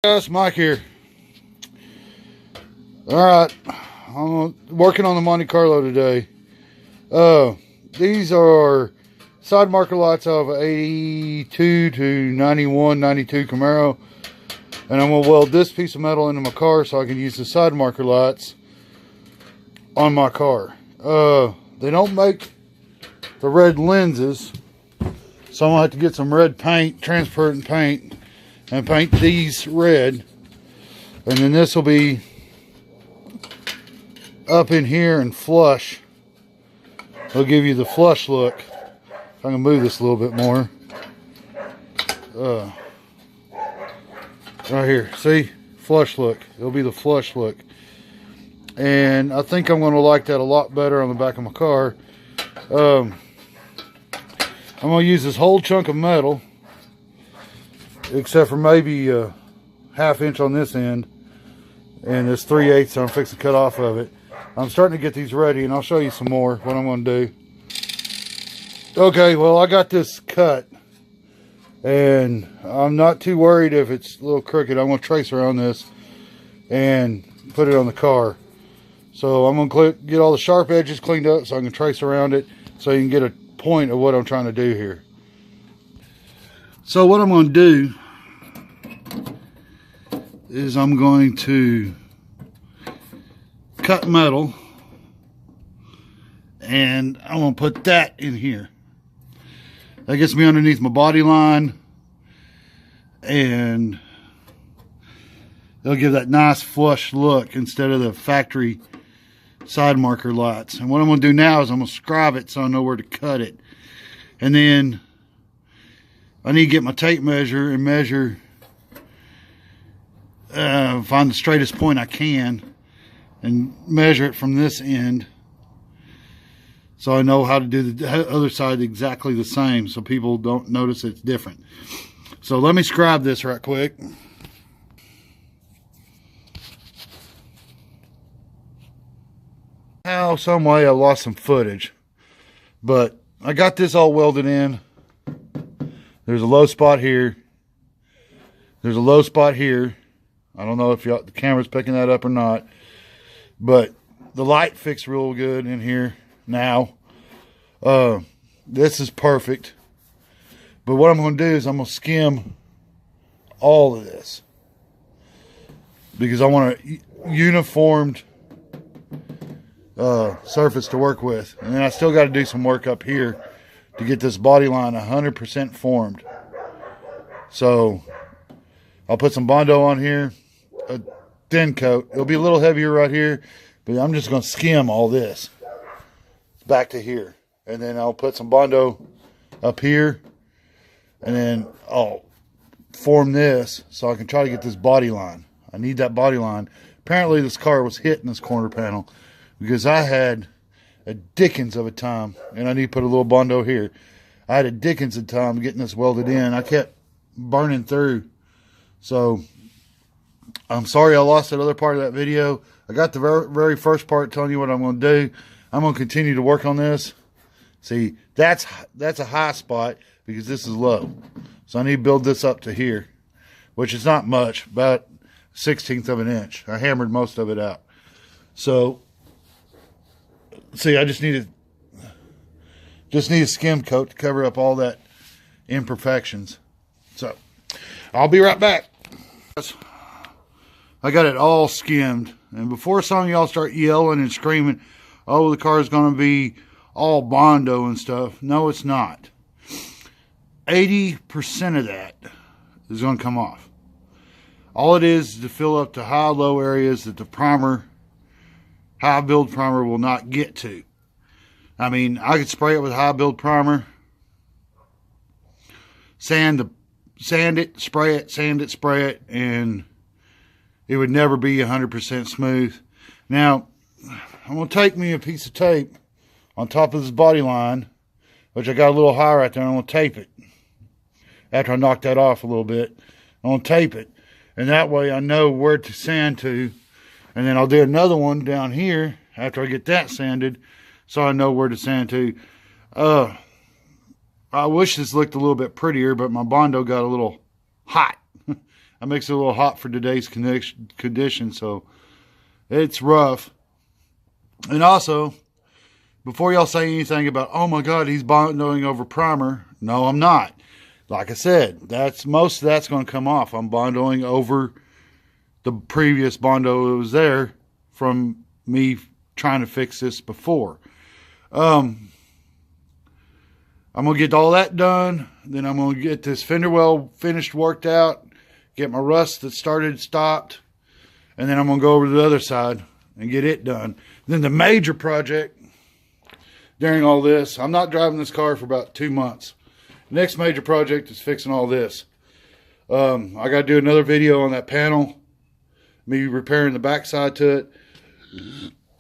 Guys, Mike here. Alright, I'm working on the Monte Carlo today. These are side marker lights of 82 to 91, 92 Camaro. And I'm going to weld this piece of metal into my car so I can use the side marker lights on my car. They don't make the red lenses, so I'm going to have to get some red paint, transparent paint, and paint these red. And then this will be up in here and flush. It'll give you the flush look. If I can move this a little bit more. Right here, see? Flush look. It'll be the flush look. And I think I'm going to like that a lot better on the back of my car. I'm going to use this whole chunk of metal, except for maybe a ½ inch on this end, and this 3/8 I'm fixing to cut off of it. I'm starting to get these ready, and I'll show you some more what I'm going to do. Okay, well, I got this cut, and I'm not too worried if it's a little crooked. I'm going to trace around this and put it on the car. So I'm going to get all the sharp edges cleaned up so I can trace around it so you can get a point of what I'm trying to do here. So what I'm going to do is I'm going to cut metal, and I'm going to put that in here. That gets me underneath my body line, and it'll give that nice flush look instead of the factory side marker lights. And what I'm going to do now is I'm going to scribe it so I know where to cut it. And then I need to get my tape measure and measure, find the straightest point I can and measure it from this end so I know how to do the other side exactly the same so people don't notice it's different. So let me scribe this right quick. How, some way I lost some footage, but I got this all welded in. There's a low spot here. There's a low spot here. I don't know if the camera's picking that up or not, but the light fixed real good in here now. This is perfect. But what I'm going to do is I'm going to skim all of this because I want a uniformed surface to work with. And then I still got to do some work up here to get this body line 100% formed. So I'll put some bondo on here, a thin coat. It'll be a little heavier right here, but I'm just going to skim all this back to here. And then I'll put some bondo up here, and then I'll form this so I can try to get this body line. I need that body line. Apparently this car was hitting this corner panel because I had a dickens of a time, and I need to put a little bondo here. I had a dickens of time getting this welded in. I kept burning through. So I'm sorry I lost that other part of that video. I got the very first part telling you what I'm going to do. I'm going to continue to work on this. See, that's a high spot because this is low. So I need to build this up to here, which is not much, about 1/16 of an inch. I hammered most of it out. So see, I just need a skim coat to cover up all that imperfections. So I'll be right back. I got it all skimmed, and before some of y'all start yelling and screaming, oh, the car is going to be all bondo and stuff. No, it's not. 80% of that is going to come off. All it is to fill up the high-low areas that the primer, high build primer, will not get to. I mean, I could spray it with high build primer, sand it, spray it, sand it, spray it, and it would never be 100% smooth. Now, I'm going to take me a piece of tape on top of this body line, which I got a little high right there. I'm going to tape it. After I knock that off a little bit, I'm going to tape it. And that way I know where to sand to. And then I'll do another one down here after I get that sanded, so I know where to sand to. I wish this looked a little bit prettier, but my bondo got a little hot. I I mix it a little hot for today's condition, so it's rough. And also, before y'all say anything about, oh my God, he's bondoing over primer. No, I'm not. Like I said, most of that's going to come off. I'm bondoing over the previous bondo that was there from me trying to fix this before. I'm going to get all that done. Then I'm going to get this fender well finished, worked out, get my rust that started stopped, and then I'm going to go over to the other side and get it done. Then the major project during all this, I'm not driving this car for about 2 months. The next major project is fixing all this. I got to do another video on that panel, me repairing the backside to it.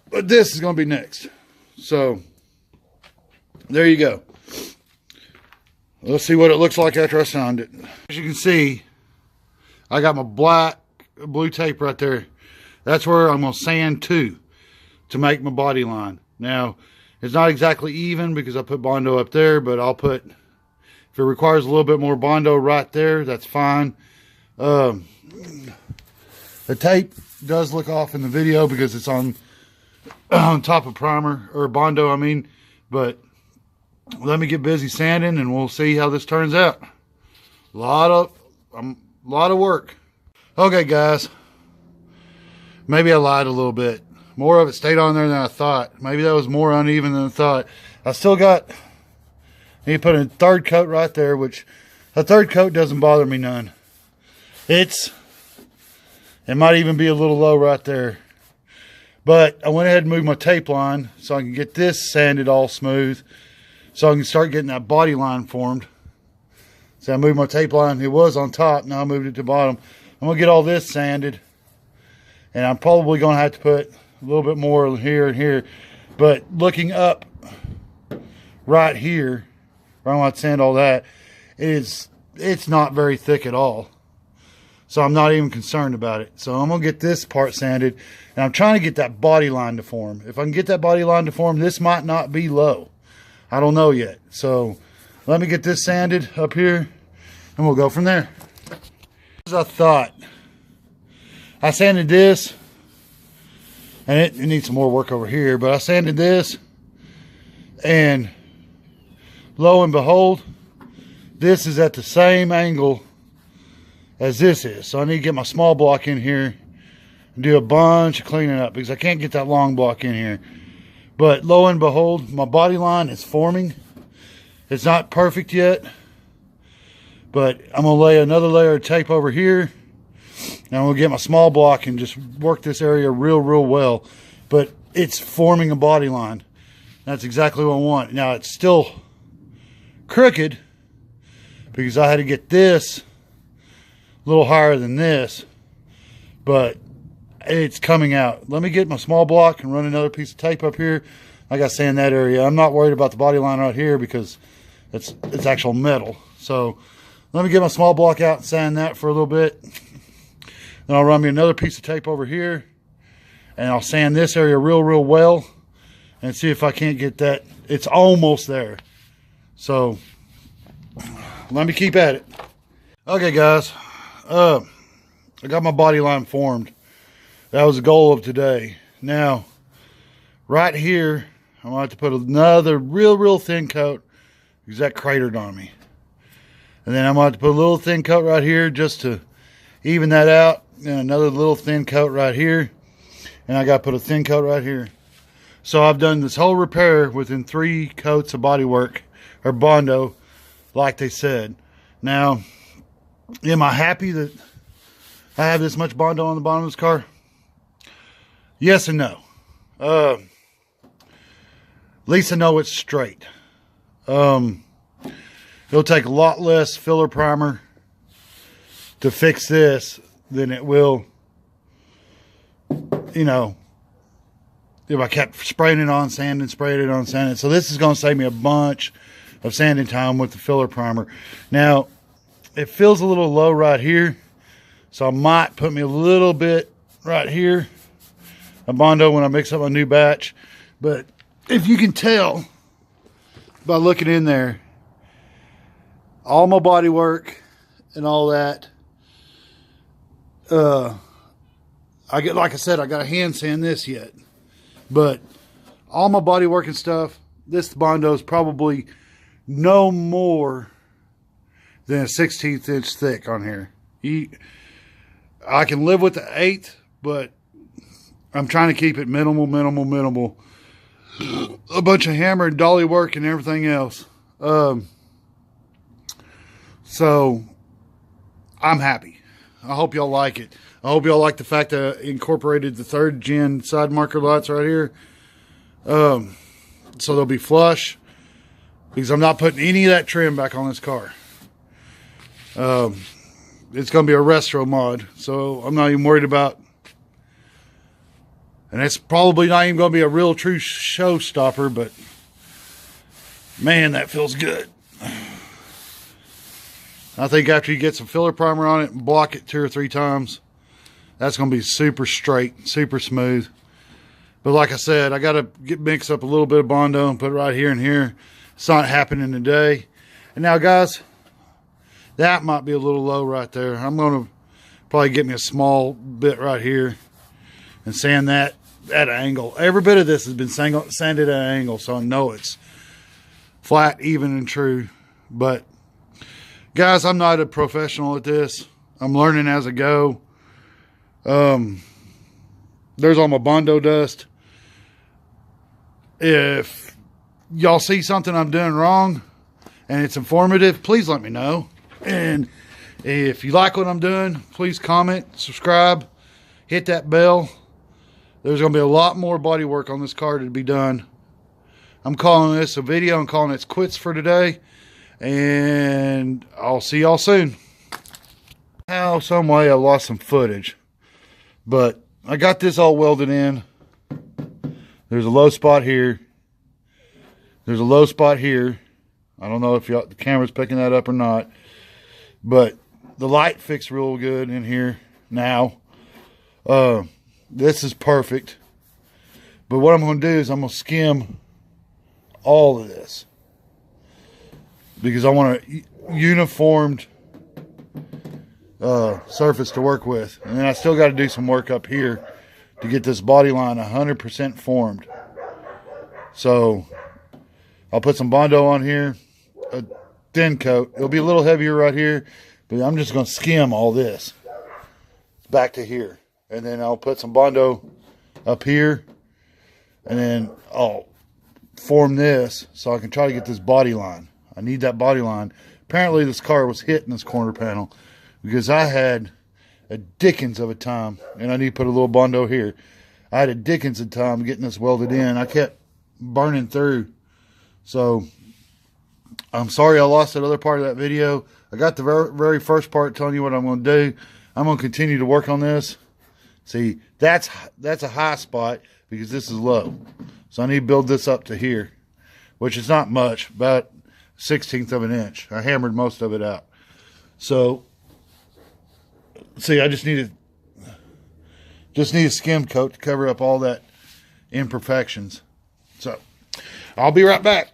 But this is going to be next. So, there you go. Let's see what it looks like after I sound it. As you can see, I got my blue tape right there. That's where I'm going to sand to make my body line. Now, it's not exactly even because I put bondo up there, but I'll put, if it requires a little bit more bondo right there, that's fine. The tape does look off in the video because it's on top of primer, or bondo, I mean, but let me get busy sanding and we'll see how this turns out. A lot of work. Okay, guys. Maybe I lied a little bit. More of it stayed on there than I thought. Maybe that was more uneven than I thought. I still got, I need to put a third coat right there, which a third coat doesn't bother me none. It might even be a little low right there. But I went ahead and moved my tape line so I can get this sanded all smooth, so I can start getting that body line formed. So I moved my tape line. It was on top. Now I moved it to bottom. I'm going to get all this sanded. And I'm probably going to have to put a little bit more here and here. But looking up right here, where I'm going to sand all that, it's not very thick at all. So I'm not even concerned about it. So I'm going to get this part sanded. And I'm trying to get that body line to form. If I can get that body line to form, this might not be low. I don't know yet. So let me get this sanded up here and we'll go from there. As I thought, I sanded this, and it needs some more work over here, but I sanded this, and lo and behold, this is at the same angle as this is. So I need to get my small block in here and do a bunch of cleaning up because I can't get that long block in here. But lo and behold, my body line is forming. It's not perfect yet, but I'm going to lay another layer of tape over here. And I'm going to get my small block and just work this area real well. But it's forming a body line. That's exactly what I want. Now, it's still crooked because I had to get this a little higher than this. But it's coming out. Let me get my small block and run another piece of tape up here. I got to sand that area. I'm not worried about the body line right here because it's actual metal. So let me get my small block out and sand that for a little bit. Then I'll run me another piece of tape over here and I'll sand this area real well and see if I can't get that. It's almost there. So let me keep at it. Okay, guys. I got my body line formed. That was the goal of today. Now, right here, I'm going to have to put another real thin coat because that cratered on me. And then I'm going to have to put a little thin coat right here just to even that out. And another little thin coat right here. And I got to put a thin coat right here. So I've done this whole repair within 3 coats of bodywork or bondo, like they said. Now, am I happy that I have this much bondo on the bottom of this car? Yes and no. At least I know it's straight. It'll take a lot less filler primer to fix this than it will, you know, if I kept spraying it on, sanding, spraying it on, sanding. So this is going to save me a bunch of sanding time with the filler primer. Now, it feels a little low right here, so I might put me a little bit right here, a bondo, when I mix up my new batch. But if you can tell by looking in there, all my body work and all that like I said, I got to hand sand this yet. But all my body working stuff, this Bondo is probably no more than a 16th inch thick on here. I can live with the 8th, but I'm trying to keep it minimal. A bunch of hammer and dolly work and everything else. So I'm happy. I hope y'all like it. I hope y'all like the fact that I incorporated the 3rd gen side marker lights right here. So they'll be flush, because I'm not putting any of that trim back on this car. It's going to be a retro mod, so I'm not even worried about. And it's probably not even going to be a real true showstopper, but man, that feels good. I think after you get some filler primer on it and block it 2 or 3 times, that's going to be super straight, super smooth. But like I said, I got to mix up a little bit of Bondo and put it right here and here. It's not happening today. And now, guys, that might be a little low right there. I'm going to probably get me a small bit right here and sand that at an angle. Every bit of this has been sanded at an angle, so I know it's flat, even, and true. But guys, I'm not a professional at this. I'm learning as I go. There's all my Bondo dust. If y'all see something I'm doing wrong and it's informative, please let me know. And if you like what I'm doing, please comment, subscribe, hit that bell. There's going to be a lot more body work on this car to be done. I'm calling this a video. I'm calling it quits for today. And I'll see y'all soon. How, some way, I lost some footage. But I got this all welded in. There's a low spot here. There's a low spot here. I don't know if the camera's picking that up or not. But the light fixed real good in here now. This is perfect. But what I'm going to do is I'm going to skim all of this, because I want a uniformed surface to work with. And then I still got to do some work up here to get this body line 100% formed. So I'll put some Bondo on here, a thin coat. It'll be a little heavier right here, but I'm just going to skim all this back to here. And then I'll put some Bondo up here, and then I'll form this so I can try to get this body line. I need that body line. Apparently this car was hitting this corner panel, because I had a dickens of a time, and I need to put a little Bondo here. I had a dickens of time getting this welded in. I kept burning through. So I'm sorry I lost that other part of that video. I got the very first part telling you what I'm going to do. I'm going to continue to work on this. See, that's a high spot, because this is low. So I need to build this up to here, which is not much, about 1/16 of an inch. I hammered most of it out. So, see, I just need a skim coat to cover up all that imperfections. So, I'll be right back.